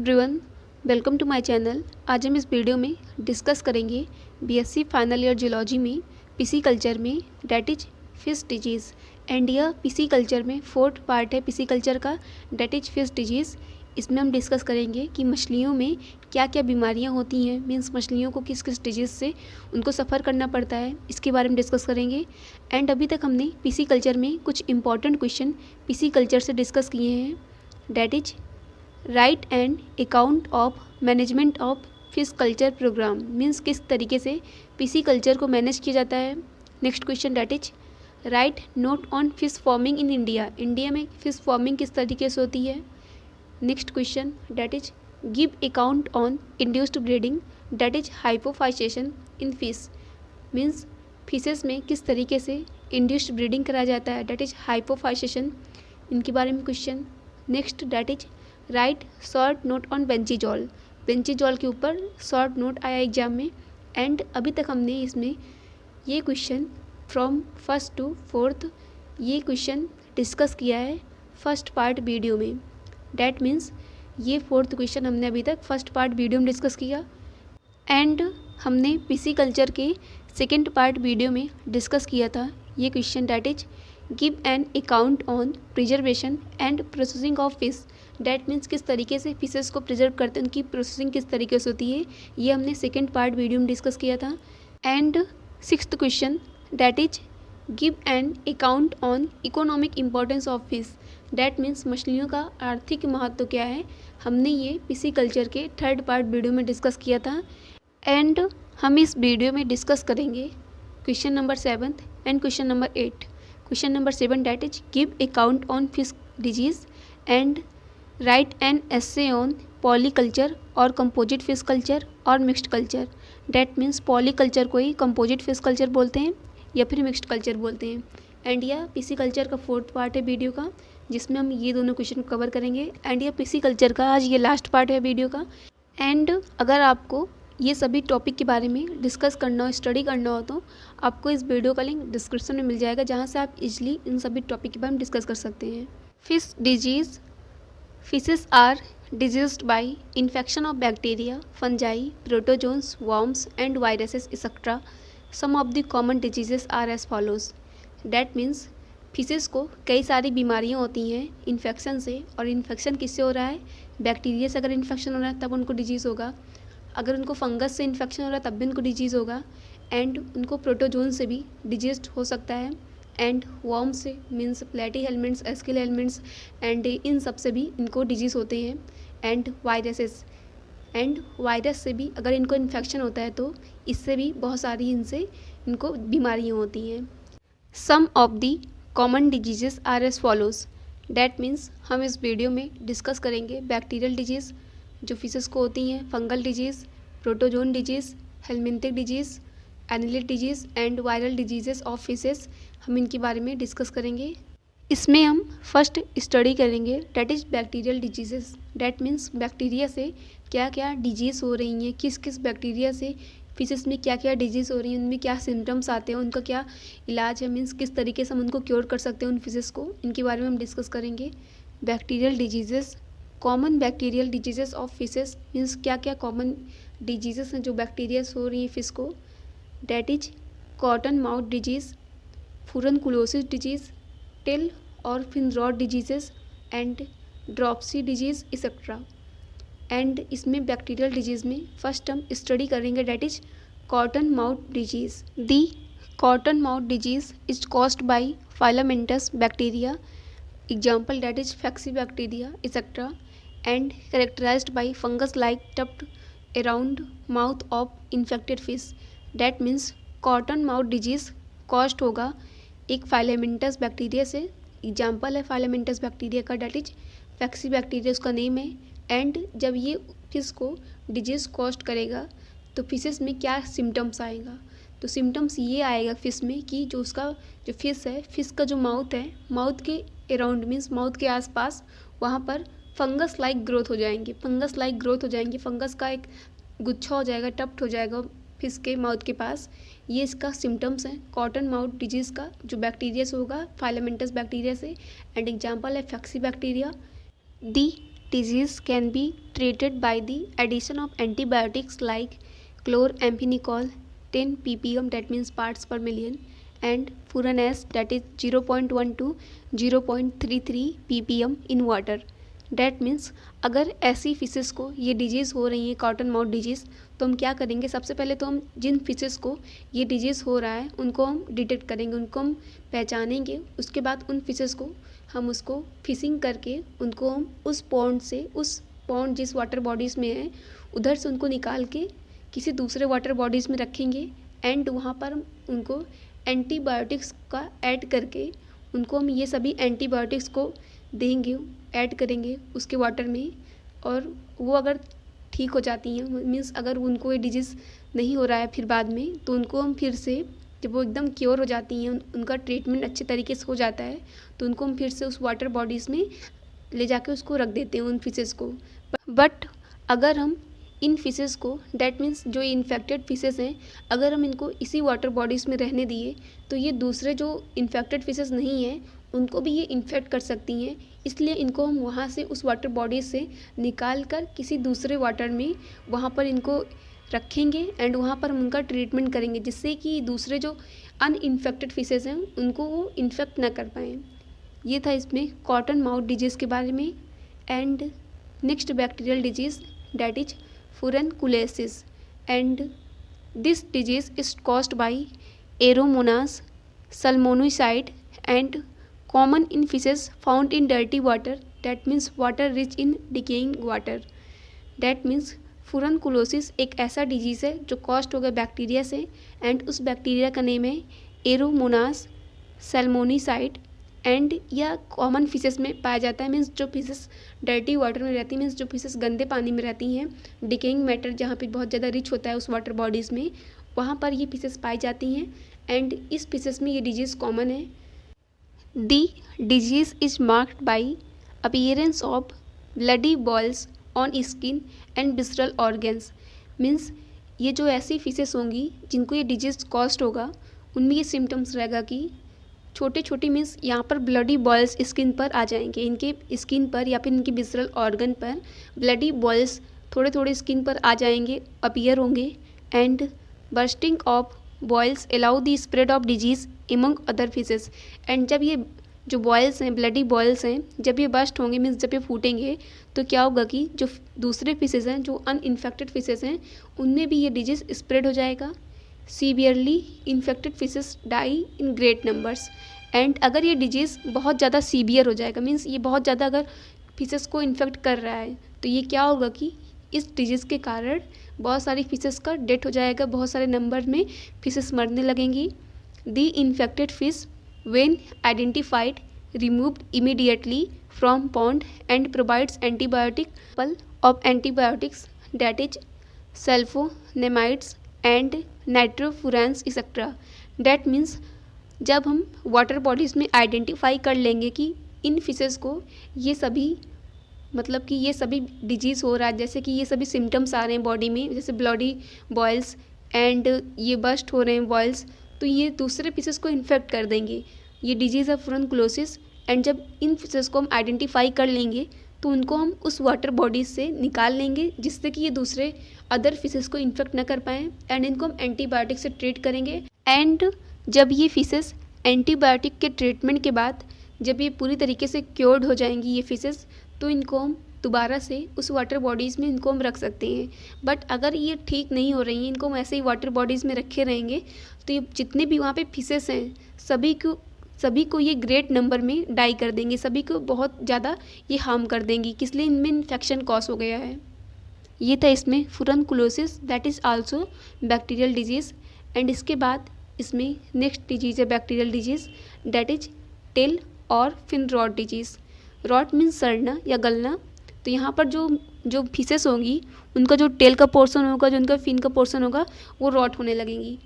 Everyone, welcome to my channel. आज हम इस वीडियो में डिस्कस करेंगे बीएससी फाइनल ईयर जियोलॉजी में पीसी कल्चर में that is fish disease. And यह पीसी कल्चर में फोर्थ पार्ट है पीसी कल्चर का, डैट इज फिश डिजीज़। इसमें हम डिस्कस करेंगे कि मछलियों में क्या क्या बीमारियां होती हैं, मीन्स मछलियों को किस किस डिजीज़ से उनको सफ़र करना पड़ता है, इसके बारे में डिस्कस करेंगे। एंड अभी तक हमने पीसी कल्चर में कुछ इंपॉर्टेंट क्वेश्चन पीसी कल्चर से डिस्कस किए हैं, that is write and account of management of fish culture programme, means किस तरीके से पीसी कल्चर को मैनेज किया जाता है। Next question that is write note on fish farming in India, India में फिश फार्मिंग किस तरीके से होती है। Next question that is give account on induced breeding, that is hypophysation in fish, means fishes में किस तरीके से इंड्यूस्ड ब्रीडिंग कराया जाता है, डैट इज हाइपोफाइसेशन, इनके बारे में question. Next that is write short note on बेंजीजॉल, बेंजीजॉल के ऊपर शॉर्ट नोट आया एग्जाम में। एंड अभी तक हमने इसमें ये question from first to fourth ये क्वेश्चन डिस्कस किया है फर्स्ट पार्ट वीडियो में, डैट मीन्स ये फोर्थ क्वेश्चन हमने अभी तक फर्स्ट पार्ट वीडियो में डिस्कस किया। एंड हमने पीसी कल्चर के सेकेंड पार्ट वीडियो में डिस्कस किया था ये question, that is give an account on preservation and processing of fish, that means किस तरीके से फिशेस को प्रिजर्व करते हैं, उनकी प्रोसेसिंग किस तरीके से होती है, ये हमने सेकेंड पार्ट वीडियो में डिस्कस किया था। And sixth question that is give an account on economic importance of fish, that means मछलियों का आर्थिक महत्व क्या है, हमने ये पीसी कल्चर के थर्ड पार्ट वीडियो में डिस्कस किया था। एंड हम इस वीडियो में डिस्कस करेंगे question number 7 and question number 8। Question number 7 that is give account on fish disease and right an essay on polyculture और कंपोजिट फिश कल्चर और mixed culture, that means polyculture को ही composite fish culture बोलते हैं या फिर mixed culture बोलते हैं। And यह पीसी कल्चर का फोर्थ पार्ट है वीडियो का, जिसमें हम ये दोनों क्वेश्चन कवर करेंगे। एंड यह पीसी कल्चर का आज ये लास्ट पार्ट है वीडियो का। एंड अगर आपको ये सभी टॉपिक के बारे में डिस्कस करना हो, स्टडी करना हो, तो आपको इस वीडियो का लिंक डिस्क्रिप्शन में मिल जाएगा, जहाँ से आप इजीली इन सभी टॉपिक के बारे में डिस्कस कर सकते हैं। Fish disease, fishes are diseased by infection of bacteria, fungi, protozoans, worms and viruses etc. Some of the common diseases are as follows. That means fishes को कई सारी बीमारियां होती हैं इन्फेक्शन से, और इन्फेक्शन किससे हो रहा है, बैक्टीरिया से। अगर इन्फेक्शन हो रहा है तब उनको डिजीज़ होगा, अगर उनको फंगस से इन्फेक्शन हो रहा है तब भी उनको डिजीज़ होगा। एंड उनको प्रोटोजोन से भी डिजीज हो सकता है, एंड वर्म से मीन्स प्लेटी हेलमेंट्स, एस्किल हेलमेंट्स, एंड इन सब से भी इनको डिजीज़ होते हैं। एंड वायरसेस, एंड वायरस से भी अगर इनको इन्फेक्शन होता है तो इससे भी बहुत सारी इनको बीमारियाँ होती हैं। Some of the common diseases are as follows, that means हम इस वीडियो में डिस्कस करेंगे बैक्टीरियल डिजीज़ जो फिशेस को होती हैं, fungal disease, protozoan disease, helminthic disease, annelid disease and viral diseases of fishes, हम इनके बारे में डिस्कस करेंगे। इसमें हम फर्स्ट स्टडी करेंगे that is bacterial diseases, that means bacteria से क्या क्या डिजीज़ हो रही हैं, किस किस बैक्टीरिया से फिशेस में क्या क्या डिजीज़ हो रही हैं, उनमें क्या सिम्टम्स आते हैं, उनका क्या इलाज है, मीन्स किस तरीके से हम उनको क्योर कर सकते हैं उन फिशेस को, इनके बारे में हम डिस्कस करेंगे। Bacterial diseases, common bacterial diseases of fishes, means क्या क्या कॉमन डिजीज़ेस हैं जो बैक्टीरिया से हो रही हैं फिश को, that is cotton mouth disease, furunculosis disease, tail और fin rot diseases and dropsy disease etcetera. And इसमें बैक्टीरियल डिजीज़ में फर्स्ट हम स्टडी करेंगे that is cotton mouth disease. The cotton mouth disease is caused by filamentous bacteria, example that is फैक्सी bacteria etcetera, and characterized by fungus like tuft around mouth of infected fish, that means cotton mouth disease caused होगा एक filamentous bacteria से, example है फाइलामेंटस bacteria का that is फैक्सी bacteria उसका name है। And जब ये फिश को डिजीज़ कॉज करेगा तो फिशेस में क्या सिम्टम्स आएगा, तो सिम्टम्स ये आएगा फिश में कि जो उसका जो फिश है, फिश का जो माउथ है, माउथ के अराउंड मीन्स माउथ के आसपास वहाँ पर फंगस लाइक ग्रोथ हो जाएंगे, फंगस लाइक ग्रोथ हो जाएंगे, फंगस का एक गुच्छा हो जाएगा, टफ्ट हो जाएगा फिश के माउथ के पास। ये इसका सिम्टम्स है कॉटन माउथ डिजीज़ का, जो बैक्टीरिया से होगा, फाइलामेंटस बैक्टीरिया से। एंड एग्जांपल है फैक्सी bacteria. The disease can be treated by the addition of antibiotics like chloramphenicol 10 ppm, that means parts per million, and furanase, that is 0.1 to 0.33 ppm in water. That means अगर ऐसी fishes को ये disease हो रही है cotton mouth disease, तो हम क्या करेंगे, सबसे पहले तो हम जिन फिशेस को ये डिजीज़ हो रहा है उनको हम डिटेक्ट करेंगे, उनको हम पहचानेंगे। उसके बाद उन फिशेस को हम उसको फिशिंग करके उनको हम उस पॉन्ड जिस वाटर बॉडीज़ में है उधर से उनको निकाल के किसी दूसरे वाटर बॉडीज़ में रखेंगे एंड वहाँ पर उनको एंटीबायोटिक्स का ऐड करके उनको हम ये सभी एंटीबायोटिक्स को देंगे, ऐड करेंगे उसके वाटर में। और वो अगर ठीक हो जाती हैं, मीन्स अगर उनको ये डिजीज़ नहीं हो रहा है फिर बाद में, तो उनको हम फिर से जब वो एकदम क्योर हो जाती हैं, उनका ट्रीटमेंट अच्छे तरीके से हो जाता है, तो उनको हम फिर से उस वाटर बॉडीज़ में ले जाके उसको रख देते हैं उन फिशेस को। बट अगर हम इन फिशेस को, डैट मीन्स जो इन्फेक्टेड फिशेस हैं, अगर हम इनको इसी वाटर बॉडीज़ में रहने दिए तो ये दूसरे जो इन्फेक्टेड फिशेस नहीं हैं उनको भी ये इन्फेक्ट कर सकती हैं। इसलिए इनको हम वहाँ से उस वाटर बॉडी से निकाल कर किसी दूसरे वाटर में वहाँ पर इनको रखेंगे एंड वहाँ पर हम उनका ट्रीटमेंट करेंगे, जिससे कि दूसरे जो अनइन्फेक्टेड फिशेस हैं उनको वो इन्फेक्ट ना कर पाएँ। ये था इसमें कॉटन माउथ डिजीज़ के बारे में। And next bacterial disease, that is furunculosis, and this disease is caused by Aeromonas salmonicida and common in fishes found in dirty water, that means water rich in decaying water. That means फुरनकुलोसिस एक ऐसा disease है जो cost होगा bacteria से and उस bacteria का name है Aeromonas सल्मोनेसाइड and यह कॉमन फिशेस में पाया जाता है। मीन्स जो फिशेस डर्टी वाटर में रहती हैं, मीन्स जो फिशेस गंदे पानी में रहती हैं, डिकेइंग मैटर जहाँ पे बहुत ज़्यादा रिच होता है उस वाटर बॉडीज़ में, वहाँ पर ये फिशेस पाई जाती हैं एंड इस फिशेस में ये डिजीज़ कॉमन है। The disease is marked by appearance of bloody boils on skin and visceral organs. Means ये जो ऐसी फिशेस होंगी जिनको ये डिजीज़ कॉस्ट होगा, उनमें ये सिम्टम्स रहेगा कि छोटे छोटे मीन्स यहाँ पर ब्लडी बॉयल्स स्किन पर आ जाएंगे, इनके स्किन पर या फिर इनके विसरल ऑर्गन पर ब्लडी बॉयल्स थोड़े थोड़े स्किन पर आ जाएंगे, अपीयर होंगे। And bursting of boils allow the spread of disease among other fishes. And जब ये जो बॉयल्स हैं, ब्लडी बॉयल्स हैं, जब ये बर्स्ट होंगे मीन्स जब ये फूटेंगे, तो क्या होगा कि जो दूसरे फिशेस हैं, जो अनइन्फेक्टेड फिशेस हैं, उनमें भी ये डिजीज़ स्प्रेड हो जाएगा। Severely infected fishes die in great numbers. And अगर ये डिजीज़ बहुत ज़्यादा सीवियर हो जाएगा, मीन्स ये बहुत ज़्यादा अगर फिशेस को इन्फेक्ट कर रहा है, तो ये क्या होगा कि इस डिजीज़ के कारण बहुत सारी फिशेस का डेथ हो जाएगा, बहुत सारे नंबर में फिशेस मरने लगेंगी। The infected fish when identified removed immediately from pond and provides antibiotic of antibiotics, that is sulfonamides and nitrofurans etc. That means जब हम वाटर बॉडीज़ में आइडेंटिफाई कर लेंगे कि इन फिशेस को ये सभी मतलब कि ये सभी डिजीज़ हो रहा है, जैसे कि ये सभी सिम्टम्स आ रहे हैं बॉडी में, जैसे ब्लडी बॉयल्स एंड ये बस्ट हो रहे हैं बॉयल्स, तो ये दूसरे फिशेस को इन्फेक्ट कर देंगे। ये डिजीज़ है फुरनकुलोसिस। एंड जब इन फिशेस को हम आइडेंटिफाई कर लेंगे तो उनको हम उस वाटर बॉडीज से निकाल लेंगे, जिससे कि ये दूसरे अदर फिशेस को इन्फेक्ट ना कर पाएँ एंड इनको हम एंटीबायोटिक से ट्रीट करेंगे। एंड जब ये फिशेस एंटीबायोटिक के ट्रीटमेंट के बाद जब ये पूरी तरीके से क्योर्ड हो जाएंगी ये फिशेस, तो इनको हम दोबारा से उस वाटर बॉडीज़ में इनको हम रख सकते हैं। बट अगर ये ठीक नहीं हो रही हैं, इनको हम ऐसे ही वाटर बॉडीज़ में रखे रहेंगे, तो ये जितने भी वहाँ पे फिशेस हैं सभी को ये ग्रेट नंबर में डाई कर देंगे, सभी को बहुत ज़्यादा ये हार्म कर देंगी, किसलिए इनमें इन्फेक्शन कॉज हो गया है। ये था इसमें furunculosis, that is also bacterial disease. And इसके बाद इसमें नेक्स्ट डिजीज़ है bacterial disease, that is tail और fin rot disease. Rot means सड़ना या गलना। तो यहाँ पर जो फिशेस होंगी उनका जो टेल का पोर्शन होगा, जो उनका फिन का पोर्शन होगा, वो रॉट होने लगेंगी।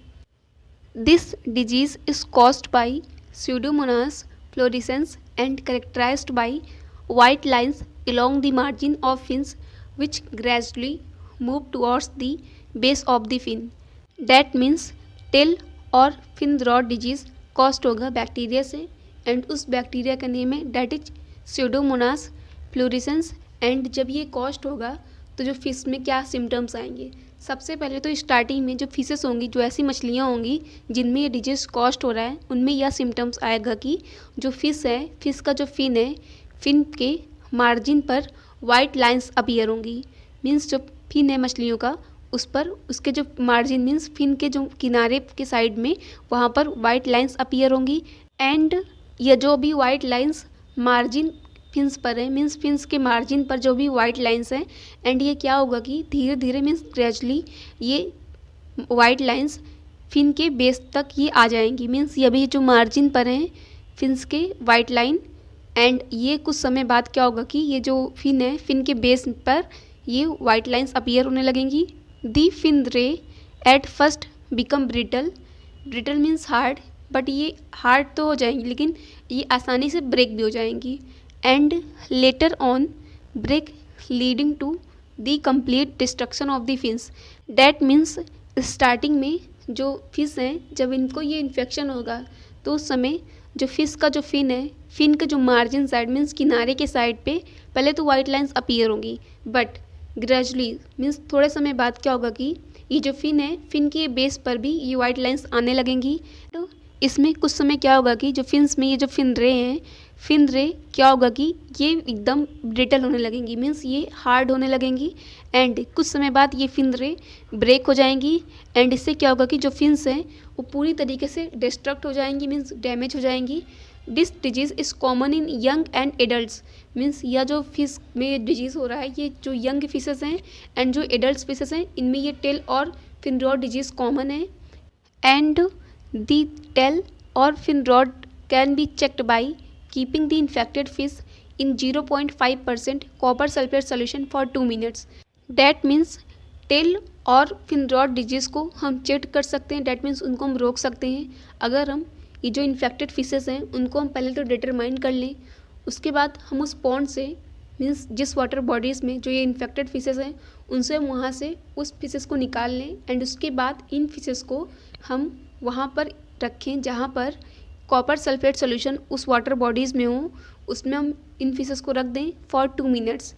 This disease is caused by Pseudomonas fluorescens and characterized by white lines along the margin of fins which gradually move towards the base of the fin. That means tail और fin rot disease caused होगा bacteria से and उस bacteria का name है that is Pseudomonas fluorescens and जब ये cost होगा तो जो फिश में क्या सिम्टम्स आएंगे। सबसे पहले तो स्टार्टिंग में जो फिशेस होंगी, जो ऐसी मछलियाँ होंगी जिनमें ये डिजीज़ कॉस्ट हो रहा है, उनमें यह सिम्टम्स आएगा कि जो फिश है, फिश का जो फिन है, फिन के मार्जिन पर वाइट लाइंस अपीयर होंगी। मीन्स जो फिन है मछलियों का, उस पर उसके जो मार्जिन मीन्स फिन के जो किनारे के साइड में वहाँ पर वाइट लाइंस अपीयर होंगी। एंड ये जो भी वाइट लाइंस मार्जिन फिन्स पर है, मीन्स फिन्स के मार्जिन पर जो भी वाइट लाइंस हैं, एंड ये क्या होगा कि धीरे धीरे मीन्स ग्रेजुअली ये वाइट लाइंस फिन के बेस तक ये आ जाएंगी। मीन्स ये भी जो मार्जिन पर हैं फिन्स के वाइट लाइन, एंड ये कुछ समय बाद क्या होगा कि ये जो फिन है, फिन के बेस पर ये वाइट लाइंस अपीयर होने लगेंगी। दी फिन रे at first become brittle, brittle means hard, but ये हार्ड तो हो जाएंगी लेकिन ये आसानी से ब्रेक भी हो जाएंगी। And later on break leading to the complete destruction of the fins. That means starting में जो फिश हैं, जब इनको ये इन्फेक्शन होगा तो उस समय जो फिश का जो फिन है, फिन के जो मार्जिन साइड मीन्स किनारे के साइड पे पहले तो वाइट लाइंस अपीयर होंगी, बट ग्रेजुअली मीन्स थोड़े समय बाद क्या होगा कि ये जो फिन है, फिन के बेस पर भी ये वाइट लाइंस आने लगेंगी। तो इसमें कुछ समय क्या होगा कि जो फिन्स में ये जो फिन रे हैं, फिन रे क्या होगा कि ये एकदम ब्रिटल होने लगेंगी, मीन्स ये हार्ड होने लगेंगी। एंड कुछ समय बाद ये फिन रे ब्रेक हो जाएंगी, एंड इससे क्या होगा कि जो फिन्स हैं वो पूरी तरीके से डिस्ट्रक्ट हो जाएंगी, मीन्स डैमेज हो जाएंगी। This disease is common in young and adults, means यह जो फिश में डिजीज़ हो रहा है, ये जो यंग फिशेस हैं एंड जो एडल्ट फिशेस हैं, इनमें ये टेल और फिन रॉड डिजीज़ कॉमन है। एंड दी टेल और fin rot can be checked by keeping the infected fish in 0.5% copper sulfate solution for 2 minutes. That means tell और fin rot disease को हम check कर सकते हैं, that means उनको हम रोक सकते हैं अगर हम ये जो इन्फेक्टेड फिशेस हैं उनको हम पहले तो डिटरमाइन कर लें। उसके बाद हम उस पॉन्ड से मीन्स जिस वाटर बॉडीज़ में जो ये इन्फेक्टेड फिशेस हैं उनसे हम वहाँ से उस फिशेस को निकाल लें, एंड उसके बाद इन फिशेस को हम वहाँ पर रखें जहाँ पर कॉपर सल्फेट सोल्यूशन उस वाटर बॉडीज़ में हो, उसमें हम इन फिशेस को रख दें for 2 minutes.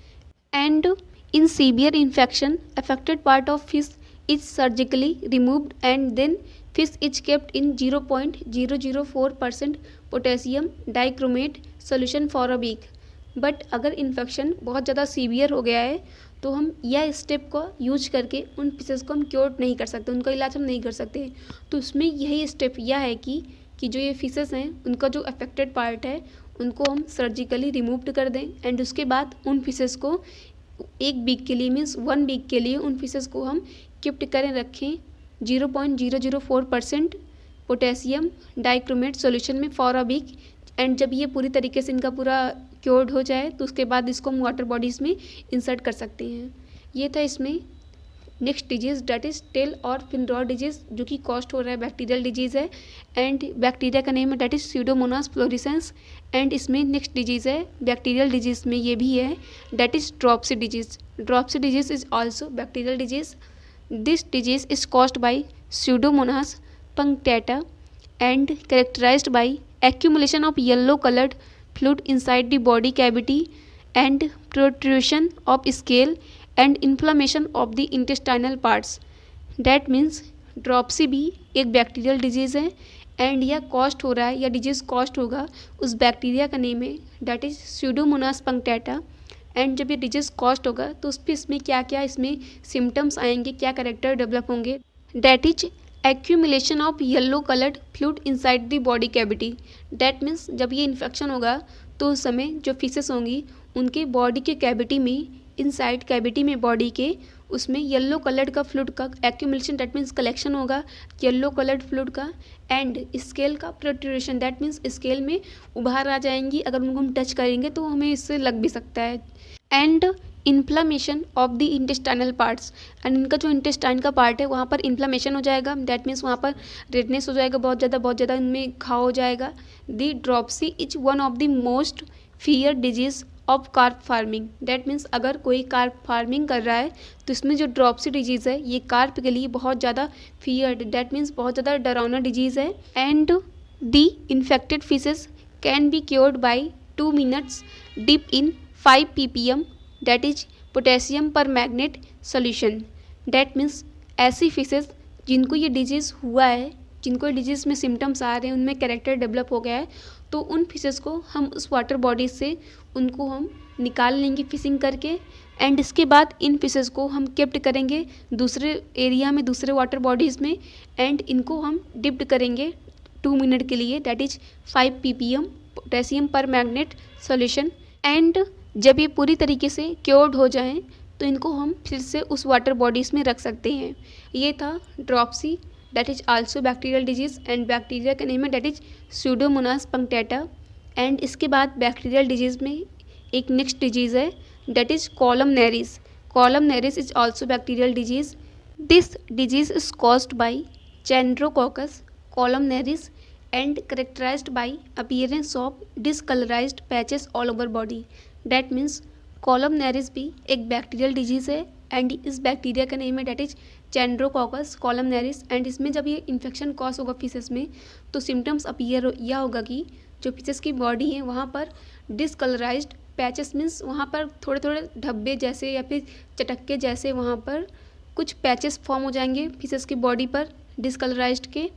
And in severe infection affected part of fish is surgically removed and then fish is kept in 0.004% potassium dichromate solution for a week. But अगर इन्फेक्शन बहुत ज़्यादा सीवियर हो गया है तो हम यह स्टेप को यूज करके उन फिशेस को हम क्योर नहीं कर सकते, उनका इलाज हम नहीं कर सकते। तो उसमें यही स्टेप यह है कि जो ये फिशेस हैं उनका जो अफेक्टेड पार्ट है उनको हम सर्जिकली रिमूव्ड कर दें, एंड उसके बाद उन फिशेस को 1 वीक के लिए मीन्स 1 वीक के लिए उन फिशेस को हम कीप्ट करें, रखें 0.004% पोटेशियम डाइक्रोमेट सॉल्यूशन में फॉर अ वीक। एंड जब ये पूरी तरीके से इनका पूरा क्योर्ड हो जाए तो उसके बाद इसको हम वाटर बॉडीज़ में इंसर्ट कर सकते हैं। ये था इसमें next disease that is tail और फिन रॉड डिजीज़, जो कि कॉस्ट हो रहा है, बैक्टीरियल डिजीज़ है, एंड बैक्टीरिया का नेम है that is Pseudomonas fluorescens. And इसमें नेक्स्ट डिजीज़ है बैक्टीरियल डिजीज़ में ये भी है that is dropsy disease. Dropsy disease is also bacterial disease. This disease is caused by Pseudomonas punctata and characterized by accumulation of yellow colored fluid inside the body cavity and protrusion of scale and inflammation of the intestinal parts. That means dropsy भी एक bacterial disease है, and यह cost हो रहा है या disease cost होगा उस बैक्टीरिया का नेम है that is Pseudomonas punctata. And जब ये डिजीज़ कॉस्ट होगा तो उस पर इसमें क्या क्या इसमें सिम्टम्स आएंगे, क्या करेक्टर डेवलप होंगे, that is accumulation of yellow coloured fluid inside the body cavity. That means जब ये इन्फेक्शन होगा तो उस समय जो फिशेस होंगी उनके बॉडी के कैविटी में, इनसाइड कैविटी में बॉडी के, उसमें येलो कलर्ड का फ्लूइड का एक्यूमुलेशन, डैट मीन्स कलेक्शन होगा येलो कलर्ड फ्लूइड का, एंड स्केल का प्रोट्रूशन, डैट मीन्स स्केल में उभार आ जाएंगी, अगर उनको हम टच करेंगे तो हमें इससे लग भी सकता है। And inflammation of the intestinal parts, and इनका जो इंटेस्टाइन का पार्ट है वहाँ पर इन्फ्लामेशन हो जाएगा, दैट मीन्स वहाँ पर रेडनेस हो जाएगा, बहुत ज़्यादा इनमें घाव हो जाएगा। The dropsy is one of the most fear disease of carp farming. That means अगर कोई कार्प फार्मिंग कर रहा है तो इसमें जो ड्रॉप्सी डिजीज़ है ये कार्प के लिए बहुत ज़्यादा फियर्ड, डैट मीन्स बहुत ज़्यादा डरावना डिजीज़ है। And the infected fishes can be cured by 2 minutes dip in 5 ppm that is potassium permanganate solution. That means ऐसी फिशेस जिनको ये डिजीज़ हुआ है, जिनको ये डिजीज़ में सिम्टम्स आ रहे हैं, उनमें कैरेक्टर डेवलप हो गया है, तो उन फिशेस को हम उस वाटर बॉडी से उनको हम निकाल लेंगे फिशिंग करके। एंड इसके बाद इन फिशेस को हम केप्ट करेंगे दूसरे एरिया में, दूसरे वाटर बॉडीज़ में, एंड इनको हम डिप्ड करेंगे 2 मिनट के लिए, that is 5 ppm potassium permanganate solution. And जब ये पूरी तरीके से क्योर्ड हो जाएं तो इनको हम फिर से उस वाटर बॉडीज़ में रख सकते हैं। ये था dropsy, that is also bacterial disease, and bacteria का नेम है that is Pseudomonas punctata. And इसके बाद बैक्टीरियल डिजीज़ में एक नेक्स्ट डिजीज़ है that is columnaris. Columnaris is also bacterial disease. This disease is caused by Chondrococcus columnaris and characterized by appearance of discolorized patches all over body। That means columnaris भी एक bacterial disease है and इस bacteria का name है that is चैंड्रोकोकस कॉलमनेरिस। And इसमें जब ये infection cause होगा फिशेस में तो सिम्टम्स अपीयर यह होगा कि जो फिशेस की बॉडी है वहाँ पर डिसकलराइज्ड पैचेस मीन्स वहाँ पर थोड़े थोड़े धब्बे जैसे या फिर चटक्के जैसे वहाँ पर कुछ पैचेस फॉर्म हो जाएंगे फिशेस की बॉडी पर डिसकलराइज्ड के।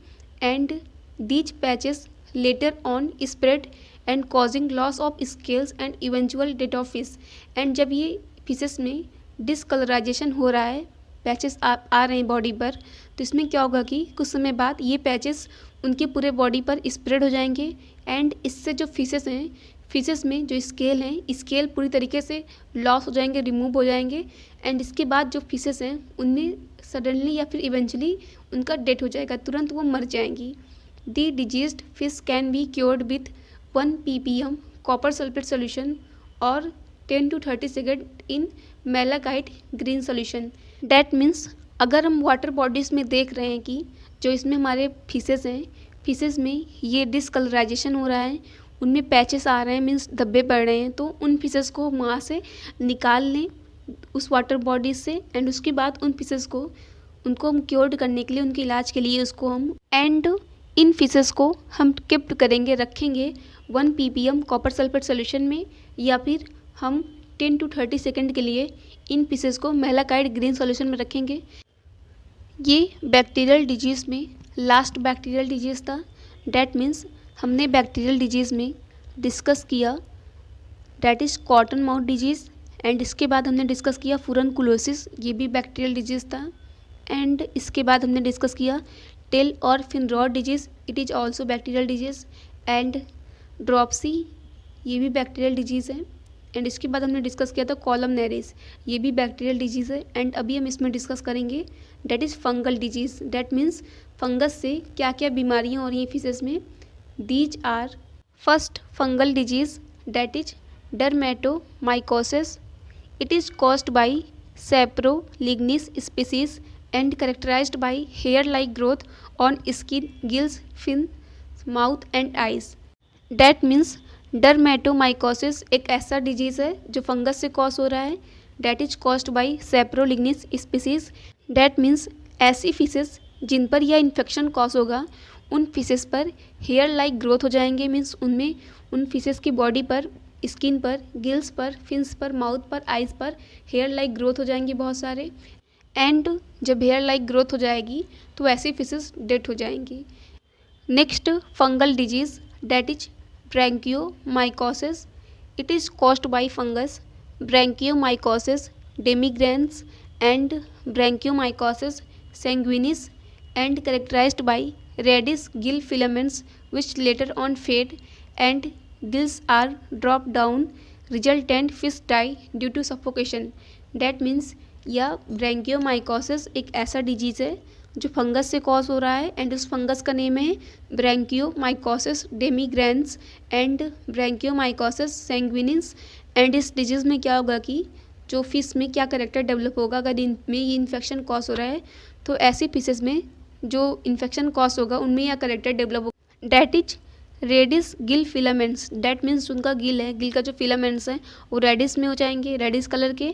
And these patches later on spread and causing loss of scales and eventual death of fish। and जब ये फिशेस में डिसकलराइजेशन हो रहा है, पैचेस आ रहे हैं बॉडी पर, तो इसमें क्या होगा कि कुछ समय बाद ये पैचेस उनके पूरे बॉडी पर स्प्रेड हो जाएंगे। एंड इससे जो फिशेस हैं, फिशेस में जो स्केल हैं, स्केल पूरी तरीके से लॉस हो जाएंगे, रिमूव हो जाएंगे। एंड इसके बाद जो फिशेस हैं उनमें सडनली या फिर इवेंचुअली उनका डेथ हो जाएगा, तुरंत वो मर जाएंगी। The diseased fish can be cured with 1 ppm copper sulfate solution or 10 to 30 seconds in malachite green solution। That means अगर हम वाटर बॉडीज़ में देख रहे हैं कि जो इसमें हमारे फिशेस हैं, फिशेस में ये डिसकलराइजेशन हो रहा है, उनमें पैचेस आ रहे हैं मीन्स धब्बे पड़ रहे हैं, तो उन फिशेस को वहाँ से निकाल लें उस वाटर बॉडीज से। एंड उसके बाद उन फिशेस को उनको हम क्योर्ड करने के लिए, उनके इलाज के लिए उसको हम एंड इन फिशेस को हम किप्ट करेंगे, रखेंगे 1 ppm कॉपर सल्फेट सोल्यूशन में, या फिर हम 10 to 30 सेकेंड के लिए इन फिशेस को मैलाकाइट ग्रीन सोल्यूशन में रखेंगे। ये बैक्टीरियल डिजीज़ में लास्ट बैक्टीरियल डिजीज़ था। डैट मीन्स हमने बैक्टीरियल डिजीज़ में डिस्कस किया that is cotton mouth disease. And इसके बाद हमने डिस्कस किया फुरनकुलोसिस, ये भी बैक्टीरियल डिजीज़ था। एंड इसके बाद हमने डिस्कस किया टेल और fin rot disease, it is also bacterial disease. And dropsy, ये भी बैक्टीरियल डिजीज़ है। एंड इसके बाद हमने डिस्कस किया था कॉलमनेरिस, ये भी बैक्टीरियल डिजीज़ है। एंड अभी हम इसमें डिस्कस करेंगे that is fungal disease. That means fungus से क्या क्या बीमारियाँ हो रही हैं फिशेस में। These are first fungal disease that is dermatomycosis, it is caused by saprolegnia species and characterized by hair-like growth on skin, gills, fins, mouth and eyes। That means डर्मेटोमाइकोसिस एक ऐसा डिजीज़ है जो फंगस से cause हो रहा है, that is caused by saprolegnia species. That means ऐसी fishes जिन पर यह इन्फेक्शन कॉज होगा उन फिशेस पर हेयर लाइक ग्रोथ हो जाएंगे, मीन्स उनमें उन फिशेस की बॉडी पर, स्किन पर, गिल्स पर, फिन्स पर, माउथ पर, आइज़ पर हेयर लाइक ग्रोथ हो जाएंगे बहुत सारे। एंड जब हेयर लाइक ग्रोथ हो जाएगी तो ऐसी फिशेस डेथ हो जाएंगी। Next fungal disease that is branchiomycosis, it is caused by fungus. Branchiomycosis demigrans and branchiomycosis sanguinis and characterized by reddish gill filaments which later on fade and gills are dropped down, resultant fish die due to suffocation। That means या ब्रैंकियोमाइकोसिस एक ऐसा disease है जो fungus से cause हो रहा है। And उस फंगस का नेम है ब्रैंकियोमाइकोसिस डेमिग्रेंस एंड ब्रैंकियोमाइकोसिस सैंग्विनिस। एंड इस डिजीज़ में क्या होगा कि जो फिश में क्या करेक्टर डेवलप होगा, अगर इनमें ये इन्फेक्शन कॉज हो रहा है तो ऐसी फिशेस में जो इन्फेक्शन कॉज होगा उनमें यह करेक्टर डेवलप होगा। That is reddish gill filaments, that means उनका गिल है, गिल का जो फिलामेंट्स हैं वो रेडिश में हो जाएंगे, रेडिश कलर के।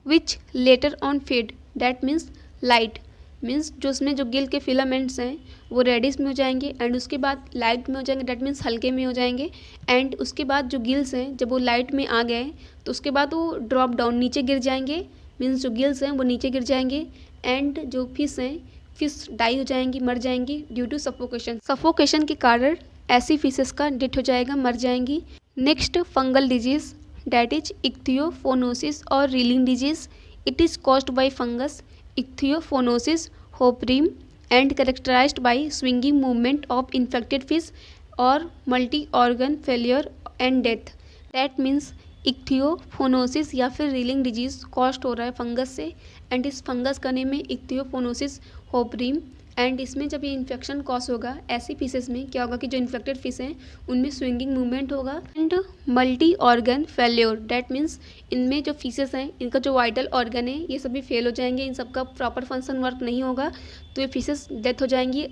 Which later on fade, that means light. Means जो उसमें जो गिल के फिलामेंट्स हैं वो रेडिश में हो जाएंगे एंड उसके बाद लाइट में हो जाएंगे, डैट मीन्स हल्के में हो जाएंगे। एंड उसके बाद जो गिल्स हैं जब वो लाइट में आ गए तो उसके बाद वो ड्रॉप डाउन नीचे गिर जाएंगे, मीन्स जो गिल्स हैं वो नीचे गिर जाएंगे। एंड जो फिश हैं, फिश डाई हो जाएंगी, मर जाएंगी ड्यू टू सफोकेशन। सफोकेशन के कारण ऐसी फिशेस का डेथ हो जाएगा, मर जाएंगी। Next fungal disease that is ichthyophonosis और reeling disease. It is caused by fungus ichthyophonosis hoferi and characterized by swinging movement of infected fish or multi-organ failure and death. That means इक्थियोफोनोसिस या फिर railing disease cost हो रहा है fungus से and इस fungus का name है इक्थियोफोनोसिस होपरीम। And इसमें जब ये इन्फेक्शन कॉज होगा ऐसी फिशेस में क्या होगा कि जो इन्फेक्टेड फिश हैं उनमें स्विंगिंग मूवमेंट होगा and multi organ failure. That means इनमें जो फिशेस हैं इनका जो वाइटल ऑर्गन है ये सभी फेल हो जाएंगे, इन सबका प्रॉपर फंक्शन वर्क नहीं होगा तो ये फिशेस डेथ हो जाएंगी।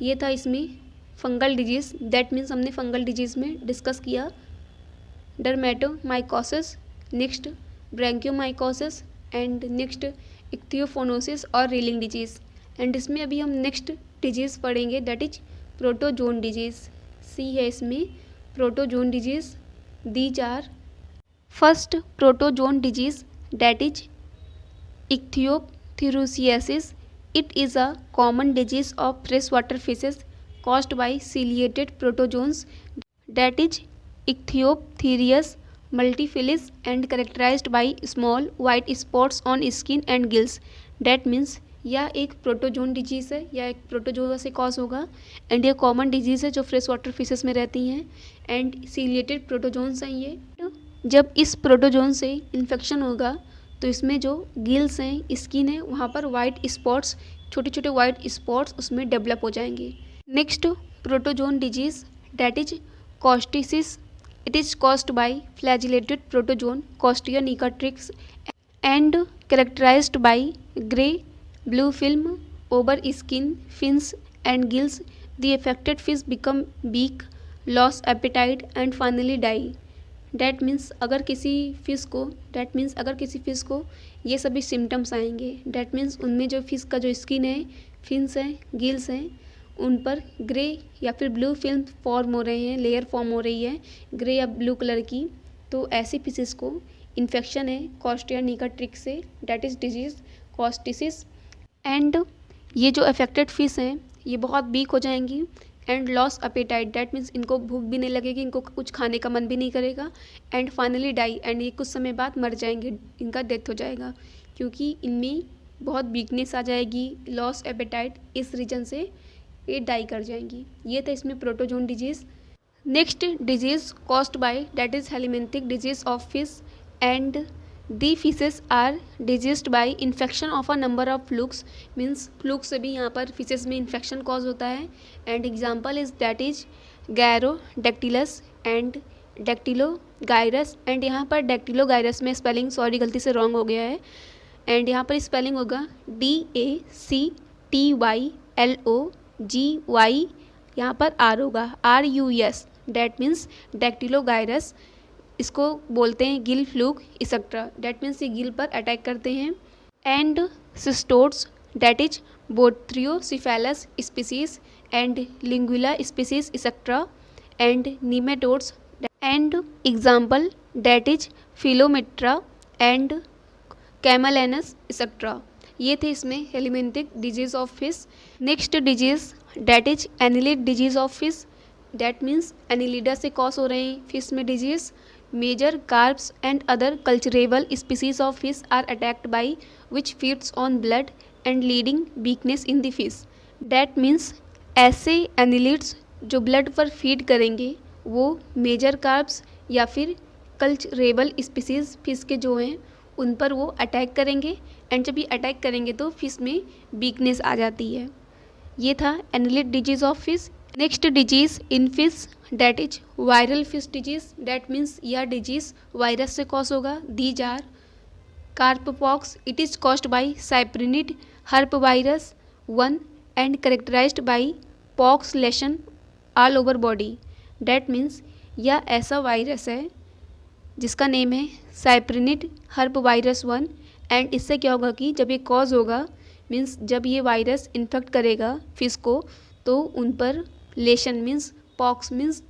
ये था इसमें फंगल डिजीज़। दैट मीन्स हमने फंगल डिजीज़ में डिस्कस किया dermatomycosis, next branchiomycosis and next ichthyophonosis और रीलिंग डिजीज़। एंड इसमें अभी हम नेक्स्ट डिजीज़ पढ़ेंगे that is protozoan disease. See है इसमें protozoan disease. These are first protozoan disease that is ichthyophthiriasis. It is a common disease of fresh water fishes caused by ciliated protozoans that is Ichthyophthirius multifilus and characterized by small white spots on skin and gills. That means यह एक protozoan disease है या एक protozoa से cause होगा and ये common disease है जो फ्रेश वाटर फिशेस में रहती हैं एंड सीलिएटेड प्रोटोजोन्स हैं ये। जब इस प्रोटोजोन से इन्फेक्शन होगा तो इसमें जो गिल्स हैं, स्किन है, वहाँ पर वाइट स्पॉट्स, छोटे छोटे वाइट स्पॉट्स उसमें डेवलप हो जाएंगे। Next protozoan disease that is costiasis. It is caused by flagellated protozoan costia necatrix and characterized by grey blue film over skin, fins and gills. The affected fish become weak, lose appetite and finally die. That means अगर किसी fish को ये सभी symptoms आएंगे, that means उनमें जो fish का जो स्किन है, फिन्स हैं, गिल्स हैं, उन पर ग्रे या फिर ब्लू फिल्म फॉर्म हो रहे हैं, लेयर फॉर्म हो रही है ग्रे या ब्लू कलर की। तो ऐसी फिशेस को इन्फेक्शन है कॉस्टिया निकाट्रिक्स से, डैट इज़ डिजीज़ कॉस्टिसिस। एंड ये जो अफेक्टेड फिश हैं ये बहुत वीक हो जाएंगी and loss appetite. That means इनको भूख भी नहीं लगेगी, इनको कुछ खाने का मन भी नहीं करेगा एंड फाइनली डाई। एंड ये कुछ समय बाद मर जाएंगे, इनका डेथ हो जाएगा क्योंकि इनमें बहुत वीकनेस आ जाएगी, लॉस एपेटाइट, इस रीजन से ये डाई कर जाएंगी। ये था इसमें protozoan disease. Next disease caused by that is helminthic disease of fish and the fishes are diseased by infection of a number of flukes. Means fluke से भी यहाँ पर फिशेस में इन्फेक्शन कॉज होता है and example is that is gyrodactylus and dactylogyrus. And यहाँ पर डैक्टिलोगाइरस में स्पेलिंग सॉरी गलती से रॉन्ग हो गया है एंड यहाँ पर स्पेलिंग होगा DACTYLOGY, यहाँ पर R होगा RUS। डैट मीन्स डैक्टिलोगाइरस, इसको बोलते हैं gill fluke etcetera. That means ये गिल पर अटैक करते हैं। And cestodes that is bothriocephalus species and ligula species etcetera and nematodes and example that is philometra and camallanus etcetera. ये थे इसमें helminthic disease of fish. Next disease that is annelid disease of fish. That means annelida से cause हो रहे हैं fish में disease. Major carps and other culturable species of fish are attacked by which feeds on blood and leading weakness in the fish. That means ऐसे annelids जो blood पर feed करेंगे वो मेजर कार्प्स या फिर कल्चरेबल स्पीसीज फिश के जो हैं उन पर वो अटैक करेंगे एंड जब ये अटैक करेंगे तो फिश में वीकनेस आ जाती है। ये था annelid disease of fish. Next disease in fish that is viral fish disease. That means यह डिजीज़ वायरस से कॉज होगा। These are carp pox. It is caused by cyprinid herp virus 1 and characterized by pox lesion all over body. That means यह ऐसा virus है जिसका name है साइप्रिनिड herp virus 1 and इससे क्या होगा कि जब ये कॉज होगा मीन्स जब ये वायरस इन्फेक्ट करेगा फिश को तो उन पर लेशन मीन्स पॉक्स मीन्स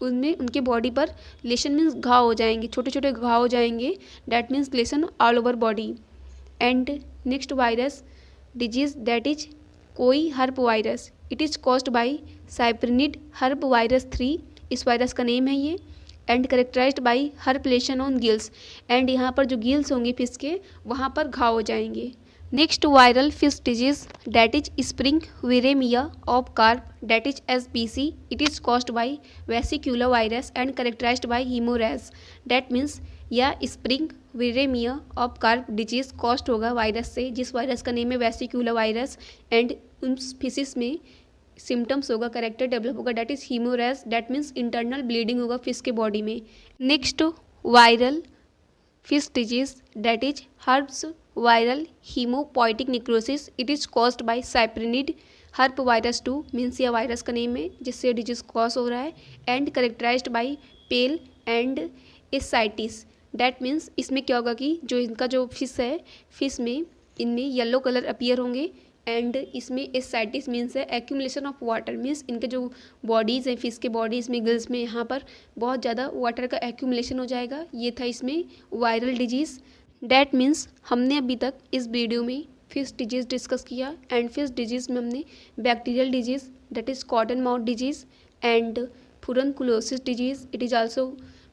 उनमें उनके बॉडी पर लेशन मीन्स घाव हो जाएंगे, छोटे छोटे घाव हो जाएंगे, that means lesion all over body. And next virus disease that is koi herp virus, it is caused by cyprinid herp virus 3, इस वायरस का नेम है ये। And characterized by herp lesion on gills, and यहाँ पर जो gills होंगे fish के वहाँ पर घाव हो जाएंगे। Next viral fish disease that is spring viremia of carp that is SBC, it is caused by vesicular virus and characterized by haemorrhage, that means या spring viremia of carp disease caused होगा virus से, जिस virus का name है vesicular virus. And उन fishes में symptoms होगा, character develop होगा, that is haemorrhage, that means internal bleeding होगा फिश के बॉडी में। Next viral fish disease that is herpes viral haematopoietic necrosis, it is caused by cyprinid herp virus 2, means यह virus का name है जिससे disease cause हो रहा है। And characterized by pale and ascites, that means इसमें क्या होगा कि जो इनका जो फिश है फिश में इनमें येलो कलर अपीयर होंगे। एंड इसमें एसाइटिस मीन्स है एक्यूमुलेशन ऑफ वाटर, मीन्स इनके जो बॉडीज़ हैं फिश के बॉडीज़ में गिल्स में यहाँ पर बहुत ज़्यादा वाटर का एक्यूमुलेशन हो जाएगा। ये था इसमें वायरल डिजीज़। डैट मीन्स हमने अभी तक इस वीडियो में फिश डिजीज़ डिस्कस किया। एंड फिश डिजीज़ में हमने bacterial disease that is cotton mouth disease and furunculosis disease, it is also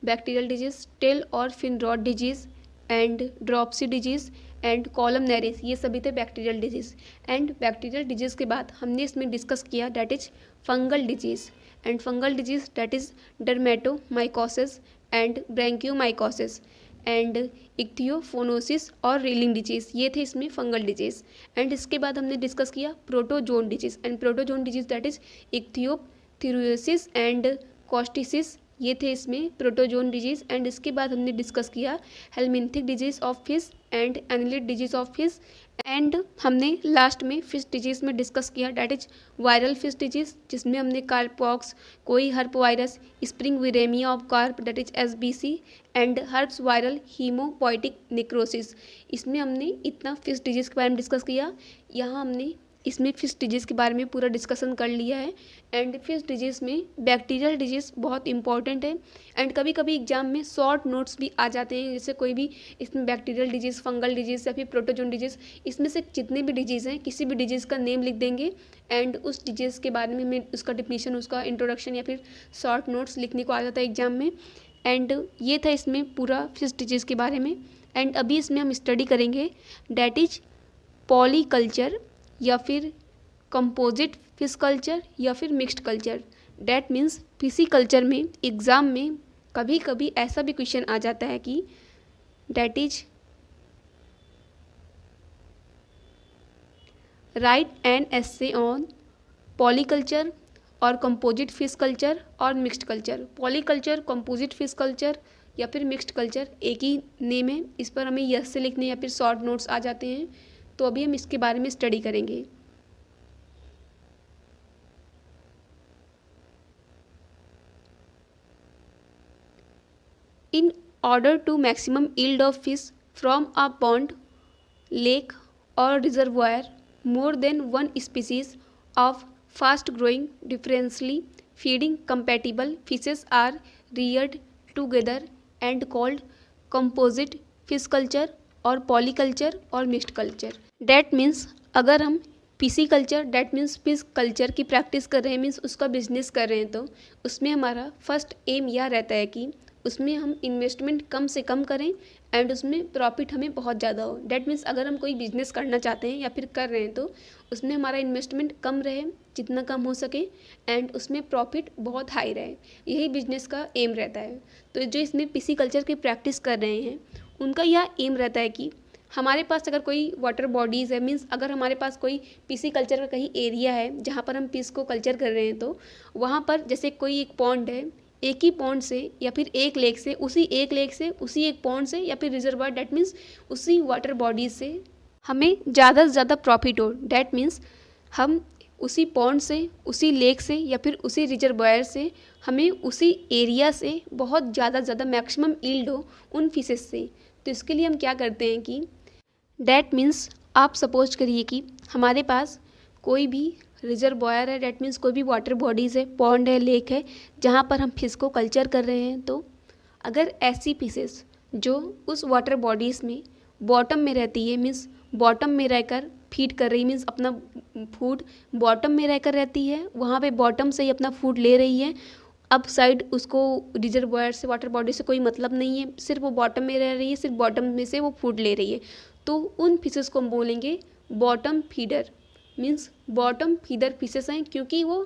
bacterial disease, tail और fin rot disease and dropsy disease and columnaris, ये सभी थे bacterial disease. And bacterial disease के बाद हमने इसमें डिस्कस किया that is fungal disease and fungal disease that is dermatomycosis and branchiomycosis and ichthyophonosis और रीलिंग डिजीज़, ये थे इसमें फंगल डिजीज़। एंड इसके बाद हमने डिस्कस किया protozoan disease and protozoan disease that is ichthyophthiriasis and costiasis, ये थे इसमें प्रोटोजोन डिजीज़। एंड इसके बाद हमने डिस्कस किया helminthic disease of fish and annelid disease of fish. And हमने लास्ट में फिश डिजीज़ में डिस्कस किया that is viral fish disease, जिसमें हमने carp pox, koi herp virus, spring viremia of carp that is SBC and herpes viral haematopoietic necrosis, इसमें हमने इतना fish disease के बारे में डिस्कस किया। यहाँ हमने इसमें फिश डिजीज़ के बारे में पूरा डिस्कशन कर लिया है। एंड फिश डिजीज़ में बैक्टीरियल डिजीज़ बहुत इंपॉर्टेंट है। एंड कभी कभी एग्जाम में शॉर्ट नोट्स भी आ जाते हैं, जैसे कोई भी इसमें बैक्टीरियल डिजीज़, फंगल डिजीज़ या फिर प्रोटोजोन डिजीज़, इसमें से जितने भी डिजीज़ हैं किसी भी डिजीज़ का नेम लिख देंगे एंड उस डिजीज़ के बारे में हमें उसका डिफिनीशन, उसका इंट्रोडक्शन या फिर शॉर्ट नोट्स लिखने को आ जाता है एग्जाम में। एंड ये था इसमें पूरा फिश डिजीज़ के बारे में। एंड अभी इसमें हम स्टडी करेंगे डैट इज पॉलीकल्चर या फिर कंपोजिट फिश कल्चर या फिर mixed culture. That means fishy culture में एग्ज़ाम में कभी कभी ऐसा भी क्वेश्चन आ जाता है कि that is write an essay on polyculture और कंपोजिट फिश कल्चर और mixed culture. Polyculture, composite fish culture या फिर मिक्स्ड कल्चर एक ही नेम है, इस पर हमें यस से लिखने या फिर शॉर्ट नोट्स आ जाते हैं। तो अभी हम इसके बारे में स्टडी करेंगे। In order to maximum yield of fish from a pond, lake or reservoir, more than one species of fast-growing, differentially feeding compatible fishes are reared together and called composite fish culture और polyculture और mixed culture. That means अगर हम PC culture that means fish culture की practice कर रहे हैं, means उसका business कर रहे हैं, तो उसमें हमारा फर्स्ट एम यह रहता है कि उसमें हम इन्वेस्टमेंट कम से कम करें एंड उसमें प्रॉफिट हमें बहुत ज़्यादा हो। डैट मीन्स अगर हम कोई बिजनेस करना चाहते हैं या फिर कर रहे हैं तो उसमें हमारा इन्वेस्टमेंट कम रहे, जितना कम हो सके, एंड उसमें प्रॉफिट बहुत हाई रहे, यही बिजनेस का एम रहता है। तो जो इसमें पीसी कल्चर की प्रैक्टिस कर रहे हैं उनका यह एम रहता है कि हमारे पास अगर कोई वाटर बॉडीज़ है, मीन्स अगर हमारे पास कोई पीसी कल्चर का कहीं एरिया है जहाँ पर हम पीस को कल्चर कर रहे हैं, तो वहाँ पर जैसे कोई एक पॉन्ड है, एक ही पॉन्ड से या फिर एक लेक से, उसी एक लेक से, उसी एक पॉन्ड से या फिर रिजर्वायर, डैट मीन्स उसी वाटर बॉडीज से हमें ज़्यादा से ज़्यादा प्रॉफिट हो। डैट मीन्स हम उसी पॉन्ड से, उसी लेक से या फिर उसी रिजर्वायर से हमें उसी एरिया से बहुत ज़्यादा मैक्सिमम यील्ड हो उन फिशेस से। तो इसके लिए हम क्या करते हैं कि डैट मीन्स आप सपोज करिए कि हमारे पास कोई भी रिजर्वॉयर है, डैट मीन्स कोई भी वाटर बॉडीज़ है, पॉन्ड है, लेक है, जहाँ पर हम फिश को कल्चर कर रहे हैं। तो अगर ऐसी फिशेस जो उस वाटर बॉडीज़ में बॉटम में रहती है, मीन्स बॉटम में रहकर फीड कर रही, मीन्स अपना फूड बॉटम में रहकर रहती है, वहाँ पे बॉटम से ही अपना फूड ले रही है, अब साइड उसको रिजर्वॉयर से, वाटर बॉडी से कोई मतलब नहीं है, सिर्फ वो बॉटम में रह रही है, सिर्फ बॉटम में से वो फूड ले रही है, तो उन फिशेस को हम बोलेंगे bottom feeder. Means bottom feeder fishes हैं, क्योंकि वो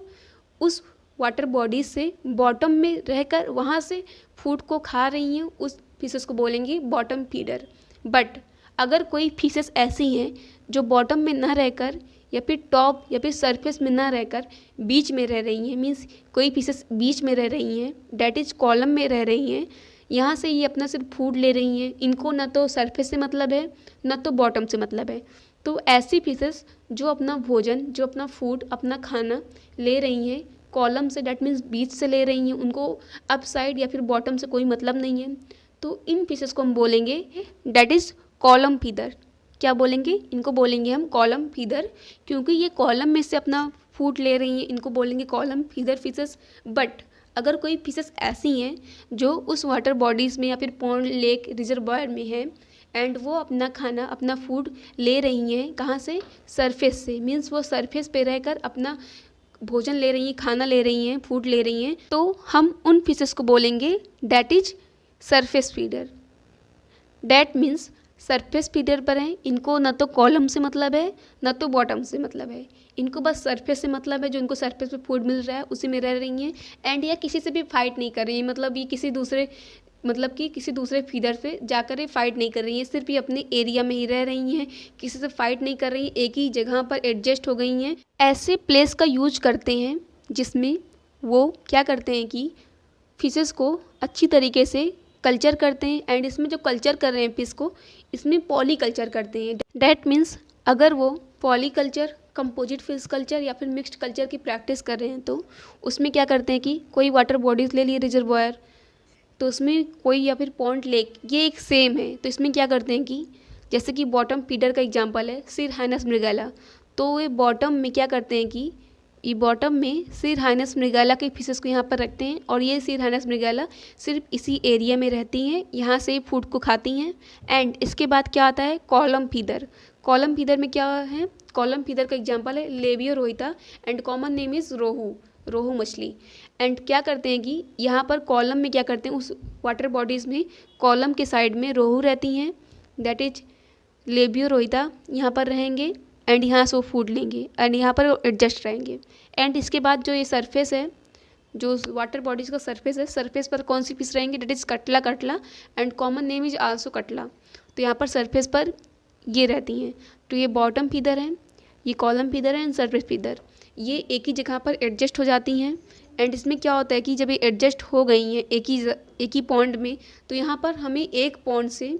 उस वाटर बॉडी से बॉटम में रहकर वहाँ से फूड को खा रही हैं, उस फिशेस को बोलेंगे बॉटम फीडर। बट अगर कोई फिशेस ऐसी हैं जो बॉटम में ना रहकर या फिर टॉप या फिर सरफेस में ना रहकर बीच में रह रही हैं, मीन्स कोई फिशेस बीच में रह रही हैं, डैट इज कॉलम में रह रही हैं, यहाँ से ये अपना सिर्फ फूड ले रही हैं, इनको ना तो सरफेस से मतलब है ना तो बॉटम से मतलब है, तो ऐसी फिशेस जो अपना भोजन, जो अपना फूड, अपना खाना ले रही हैं कॉलम से, डैट मीन्स बीच से ले रही हैं, उनको अप साइड या फिर बॉटम से कोई मतलब नहीं है, तो इन फिशेस को हम बोलेंगे डैट इज़ कॉलम फीडर। क्या बोलेंगे? इनको बोलेंगे हम कॉलम फीडर, क्योंकि ये कॉलम में से अपना फूड ले रही हैं, इनको बोलेंगे कॉलम फीडर फिशेस। बट अगर कोई फिशेस ऐसी हैं जो उस वाटर बॉडीज़ में या फिर पॉन्ड, लेक, रिजर्वॉयर में है एंड वो अपना खाना, अपना फूड ले रही हैं, कहाँ से? सरफेस से, मीन्स वो सरफेस पे रहकर अपना भोजन ले रही हैं, खाना ले रही हैं, फूड ले रही हैं, तो हम उन फिशेस को बोलेंगे that is surface feeder. That means surface feeder पर हैं, इनको ना तो कॉलम से मतलब है ना तो बॉटम से मतलब है, इनको बस सरफेस से मतलब है, जो इनको सरफेस पे फूड मिल रहा है उसी में रह रही हैं, एंड या किसी से भी फाइट नहीं कर रही हैं, मतलब ये किसी दूसरे फीडर से जाकर ये फाइट नहीं कर रही हैं, सिर्फ ये अपने एरिया में ही रह रही हैं, किसी से फाइट नहीं कर रही हैं, एक ही जगह पर एडजस्ट हो गई हैं। ऐसे प्लेस का यूज करते हैं जिसमें वो क्या करते हैं कि फिशेस को अच्छी तरीके से कल्चर करते हैं, एंड इसमें जो कल्चर कर रहे हैं फिश को, इसमें पॉली कल्चर करते हैं। डैट मीन्स अगर वो poly culture, composite fish culture या फिर मिक्स्ड कल्चर की प्रैक्टिस कर रहे हैं, तो उसमें क्या करते हैं कि कोई वाटर बॉडीज़ ले लिए रिजर्वॉयर, तो उसमें कोई या फिर पॉन्ड, लेक, ये एक सेम है, तो इसमें क्या करते हैं कि जैसे कि बॉटम फीडर का एग्जांपल है सिरहाइनस मृगैला, तो ये बॉटम में क्या करते हैं कि ये बॉटम में सिरहाइनस मृगैला के फिशेस को यहाँ पर रखते हैं, और ये सिरहाइनस मृगैला सिर्फ इसी एरिया में रहती हैं, यहाँ से फूड को खाती हैं। एंड इसके बाद क्या आता है? Column feeder. कॉलम फीडर में क्या है? कॉलम फीडर का एग्जांपल है Labeo rohita and common name is rohu मछली। एंड क्या करते हैं कि यहाँ पर कॉलम में क्या करते हैं, उस वाटर बॉडीज़ में कॉलम के साइड में रोहू रहती हैं, दैट इज लेबियो रोहिता यहाँ पर रहेंगे, एंड यहाँ से वो फूड लेंगे एंड यहाँ पर एडजस्ट रहेंगे। एंड इसके बाद जो ये सरफेस है, जो वाटर बॉडीज़ का सरफेस है, सरफेस पर कौन सी फिश रहेंगे? That is catla and common name is also catla, तो यहाँ पर सरफेस पर ये रहती हैं। तो ये बॉटम फीडर है, ये कॉलम फीडर है एंड सरफेस फीडर, ये एक ही जगह पर एडजस्ट हो जाती हैं। एंड इसमें क्या होता है कि जब ये एडजस्ट हो गई हैं एक ही पॉन्ड में, तो यहाँ पर हमें एक पॉन्ड से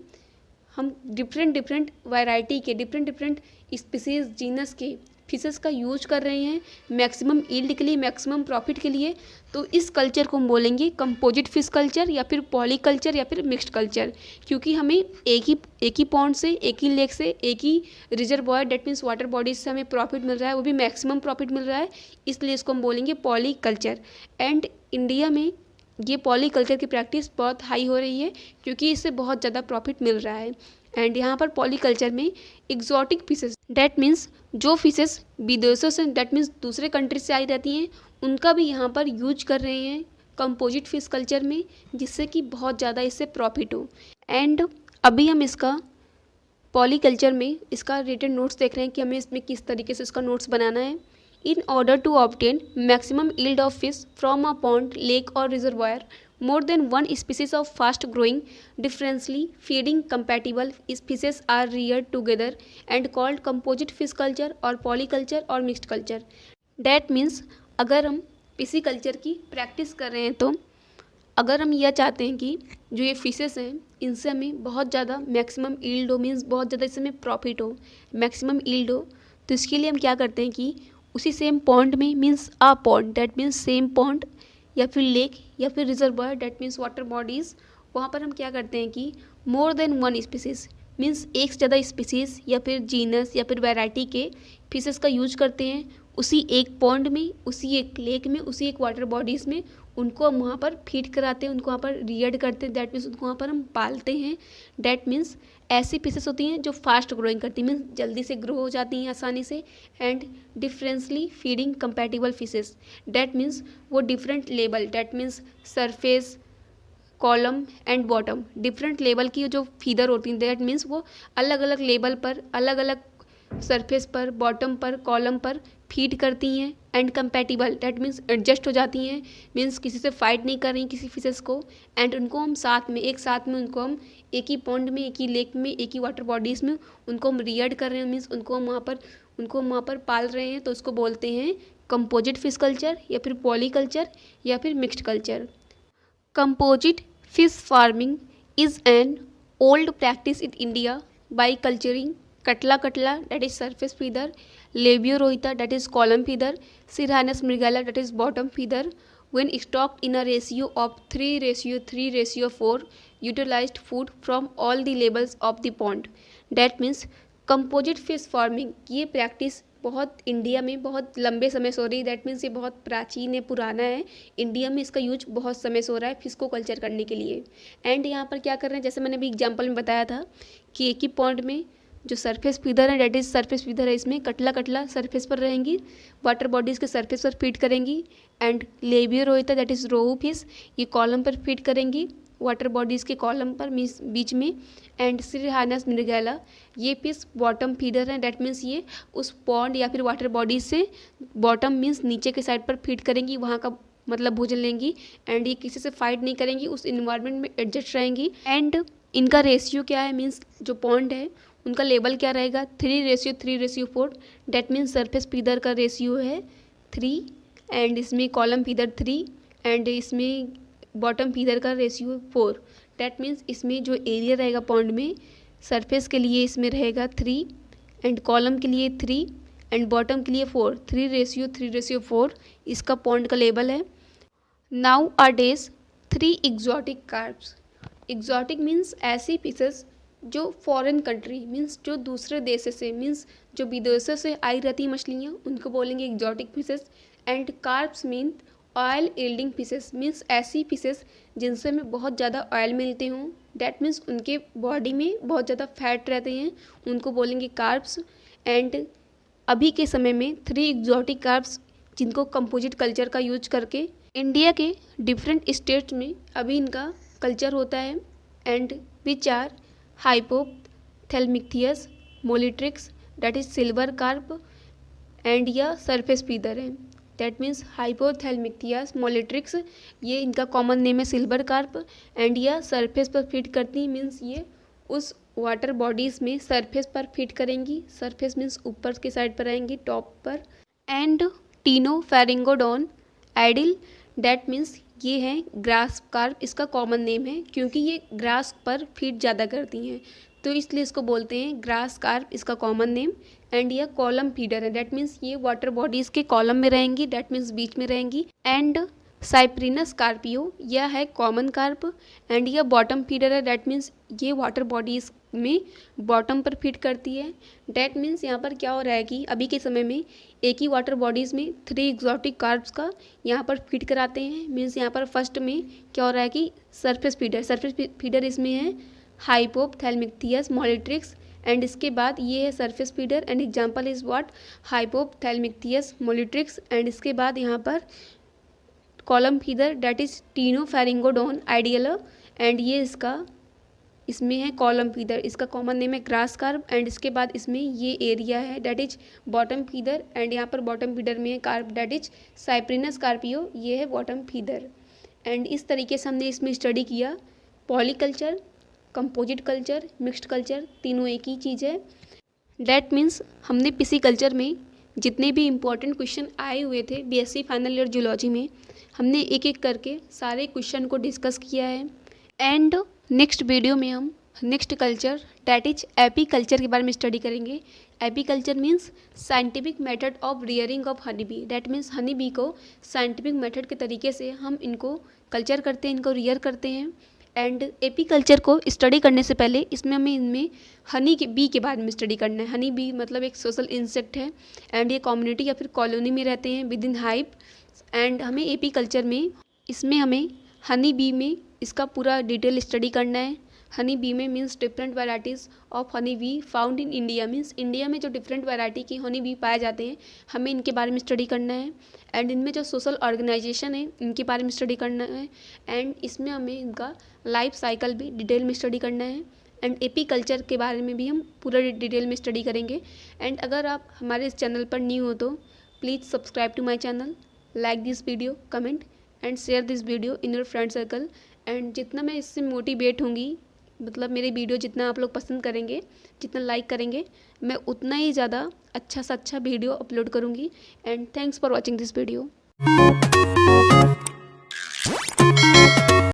हम डिफरेंट वैरायटी के, डिफरेंट स्पीसीज, जीनस के फिशेस का यूज कर रहे हैं मैक्सिमम ईल्ड के लिए, मैक्सिमम प्रॉफिट के लिए, तो इस कल्चर को हम बोलेंगे कंपोजिट फिश कल्चर या फिर पॉली कल्चर या फिर मिक्स्ड कल्चर, क्योंकि हमें एक ही पॉन्ड से, एक ही लेक से, एक ही reservoir, that means water bodies से हमें प्रॉफिट मिल रहा है, वो भी मैक्सिमम प्रॉफिट मिल रहा है, इसलिए इसको हम बोलेंगे पॉली कल्चर। एंड इंडिया में ये पॉली कल्चर की प्रैक्टिस बहुत हाई हो रही है, क्योंकि इससे बहुत ज़्यादा प्रॉफिट मिल रहा है। एंड यहाँ पर पॉली कल्चर में एग्जॉटिक फिशेस, डैट मीन्स जो फिशेस विदेशों से, डैट मीन्स दूसरे कंट्री से आई रहती हैं, उनका भी यहाँ पर यूज कर रहे हैं कंपोजिट फिश कल्चर में, जिससे कि बहुत ज़्यादा इससे प्रॉफिट हो। एंड अभी हम इसका पॉली कल्चर में इसका रिटन नोट्स देख रहे हैं कि हमें इसमें किस तरीके से इसका नोट्स बनाना है। In order to obtain maximum yield of fish from a pond, lake or reservoir, more than one species of fast-growing, differentially feeding compatible species are reared together and called composite fish culture or polyculture or mixed culture. That means अगर हम pisciculture की practice कर रहे हैं, तो अगर हम यह चाहते हैं कि जो ये फिशेस हैं इनसे हमें बहुत ज़्यादा मैक्सिमम ईल्ड हो, मीन्स बहुत ज़्यादा इससे हमें प्रॉफिट हो, मैक्सिमम ईल्ड हो, तो इसके लिए हम क्या करते हैं कि उसी सेम पॉन्ड में, means a pond, that means same pond या फिर लेक या फिर reservoir, that means water bodies, वहाँ पर हम क्या करते हैं कि more than one species, means एक से ज़्यादा स्पीसीज़ या फिर जीनस या फिर वैरायटी के फिशेस का यूज करते हैं उसी एक पॉन्ड में, उसी एक लेक में, उसी एक वाटर बॉडीज़ में। उनको हम वहाँ पर फीड कराते हैं, उनको वहाँ पर रियर्ड करते हैं, दैट मीन्स उनको वहाँ पर हम पालते हैं। डैट मीन्स ऐसी फिशेस होती हैं जो फास्ट ग्रोइंग करती हैं, मीन्स जल्दी से ग्रो हो जाती हैं आसानी से। And differently feeding compatible fishes, that means वो different level, that means surface, column and bottom, different level की जो फीडर होती हैं, दैट मीन्स वो अलग अलग लेवल पर, अलग अलग सरफेस पर, बॉटम पर, कॉलम पर फीड करती हैं। And compatible, that means adjust हो जाती हैं, मीन्स किसी से फाइट नहीं कर रही किसी फिशेस को। एंड उनको हम साथ में, एक साथ में उनको हम एक ही पॉन्ड में, एक ही लेक में, एक ही वाटर बॉडीज़ में उनको हम रियर्ड कर रहे हैं, मीन्स उनको हम वहाँ पर पाल रहे हैं, तो उसको बोलते हैं कंपोजिट फिश कल्चर या फिर पॉली कल्चर या फिर mixed culture. Composite fish farming is an old practice in India by culturing Katla katla, that is surface feeder, Labio rohita, that is column feeder, Sirhanus mrigala, that is bottom feeder, when stocked in a ratio of 3:3:4, utilized food from all the levels of the pond. That means composite fish farming, ये practice बहुत India में बहुत लंबे समय से हो रही है। दैट मीन्स ये बहुत प्राचीन है, पुराना है। इंडिया में इसका यूज बहुत समय से हो रहा है फिश को कल्चर करने के लिए। एंड यहाँ पर क्या कर रहे हैं, जैसे मैंने अभी एग्जांपल में बताया था कि एक ही पॉन्ड में जो सरफेस फीडर है, डेट इज सरफेस फीडर है, इसमें कटला कटला सरफेस पर रहेंगी, वाटर बॉडीज़ के सरफेस पर फीड करेंगी। And Labeo rohita, that is rohu fish, ये कॉलम पर फीड करेंगी, वाटर बॉडीज़ के कॉलम पर बीच में। एंड सिरहानस मृगैला, ये फिश बॉटम फीडर है, डेट मीन्स ये उस पॉन्ड या फिर वाटर बॉडीज से बॉटम मीन्स नीचे के साइड पर फीड करेंगी, वहाँ का मतलब भोजन लेंगी। एंड ये किसी से फाइट नहीं करेंगी, उस इन्वायरमेंट में एडजस्ट रहेंगी। एंड इनका रेशियो क्या है, मीन्स जो पॉन्ड है उनका लेवल क्या रहेगा, 3:3:4, डेट मीन्स सरफेस फीडर का रेशियो है 3, एंड इसमें कॉलम फीडर 3, एंड इसमें बॉटम फीडर का रेशियो 4। डैट मीन्स इसमें जो एरिया रहेगा पॉन्ड में, सरफेस के लिए इसमें रहेगा 3, एंड कॉलम के लिए 3, एंड बॉटम के लिए 4, 3:3:4 इसका पॉन्ड का लेवल है। Nowadays 3 exotic carps. Exotic means ऐसी फिशेस जो फॉरेन कंट्री, मीन्स जो दूसरे देश से, मीन्स जो विदेशों से आई रहती मछलियाँ, उनको बोलेंगे exotic fishes. And carps mean oil yielding fishes, means ऐसी फिशेस जिनसे हमें बहुत ज़्यादा ऑयल मिलते हों, डैट मीन्स उनके बॉडी में बहुत ज़्यादा फैट रहते हैं, उनको बोलेंगे कार्प्स। एंड अभी के समय में 3 एग्जॉटिक कार्प्स जिनको कंपोजिट कल्चर का यूज करके इंडिया के डिफरेंट स्टेट्स में अभी इनका कल्चर होता है। And which are hypophthalmichthys, molitrix, that is silver carp, and या सरफेस फीडर है। दैट मीन्स हाइपोथैलेमिक्थियस, मोलिट्रिक्स, ये इनका कॉमन नेम है सिल्वर कार्प। एंड या सरफेस पर फीड करती, मीन्स ये उस वाटर बॉडीज़ में सरफेस पर फीड करेंगी, सरफेस मीन्स ऊपर के साइड पर आएंगी, टॉप पर। एंड टीनोफेरिंगोडोन आइडिल, डैट मीन्स ये हैं ग्रास कार्प, इसका कॉमन नेम है क्योंकि ये ग्रास पर फीड ज़्यादा करती हैं, तो इसलिए इसको बोलते हैं ग्रास कार्प, इसका कॉमन नेम। एंड यह कॉलम फीडर है, डैट मीन्स ये वाटर बॉडीज़ के कॉलम में रहेंगी, डैट मीन्स बीच में रहेंगी। एंड साइप्रिनस कार्पियो, यह है कॉमन कार्प। एंड यह बॉटम फीडर है, डैट मीन्स ये वाटर बॉडीज़ में बॉटम पर फीड करती है। डैट मीन्स यहाँ पर क्या हो रहा है कि अभी के समय में एक ही वाटर बॉडीज़ में 3 एग्जॉटिक कार्प्स का यहाँ पर फीड कराते हैं। मीन्स यहाँ पर फर्स्ट में क्या हो रहा है कि सरफेस फीडर इसमें है हाइपोथैलेमिक्थियस, मोलिट्रिक्स, एंड इसके बाद ये है surface feeder. And example is what, hypophthalmichthys, molitrix, and इसके बाद यहाँ पर column feeder that is ctenopharyngodon idella. And ये इसमें है कॉलम फीडर, इसका कॉमन नेम है ग्रास कार्प। एंड इसके बाद इसमें ये एरिया है that is bottom feeder. And यहाँ पर बॉटम फीडर में है carp that is cyprinus carpio, ये है बॉटम फीडर। एंड इस तरीके से हमने इसमें स्टडी किया polyculture, composite culture, mixed culture, तीनों एक ही चीज़ है। डैट मीन्स हमने पिसीकल्चर में जितने भी इम्पोर्टेंट क्वेश्चन आए हुए थे बीएससी फाइनल ईयर जूलॉजी में, हमने एक एक करके सारे क्वेश्चन को डिस्कस किया है। एंड नेक्स्ट वीडियो में हम next culture that is apiculture के बारे में स्टडी करेंगे। Apiculture means scientific method of rearing of honey bee, that means honey bee को साइंटिफिक मेथड के तरीके से हम इनको कल्चर करते हैं, इनको रियर करते हैं। एंड एपीकल्चर को स्टडी करने से पहले इसमें हमें इनमें हनी के बी के बारे में स्टडी करना है। हनी बी मतलब एक सोशल इंसेक्ट है एंड ये कम्युनिटी या फिर कॉलोनी में रहते हैं विद इन हाइव। एंड हमें एपीकल्चर में इसमें हमें हनी बी में इसका पूरा डिटेल स्टडी करना है। हनी बी में means different varieties of honey be found in India, means India में जो डिफरेंट वैरायटी की हनी बी पाए जाते हैं हमें इनके बारे में स्टडी करना है। एंड इनमें जो सोशल ऑर्गेनाइजेशन है इनके बारे में स्टडी करना है। एंड इसमें हमें इनका लाइफ साइकिल भी डिटेल में स्टडी करना है। एंड एपीकल्चर के बारे में भी हम पूरा डिटेल में स्टडी करेंगे। एंड अगर आप हमारे इस चैनल पर न्यू हो तो please subscribe to my channel, like this video, comment and share this video in your friend circle. And जितना मैं इससे मोटिवेट होंगी, मतलब मेरे वीडियो जितना आप लोग पसंद करेंगे, जितना लाइक करेंगे, मैं उतना ही ज़्यादा अच्छा सा अच्छा वीडियो अपलोड करूँगी। And thanks for watching this video.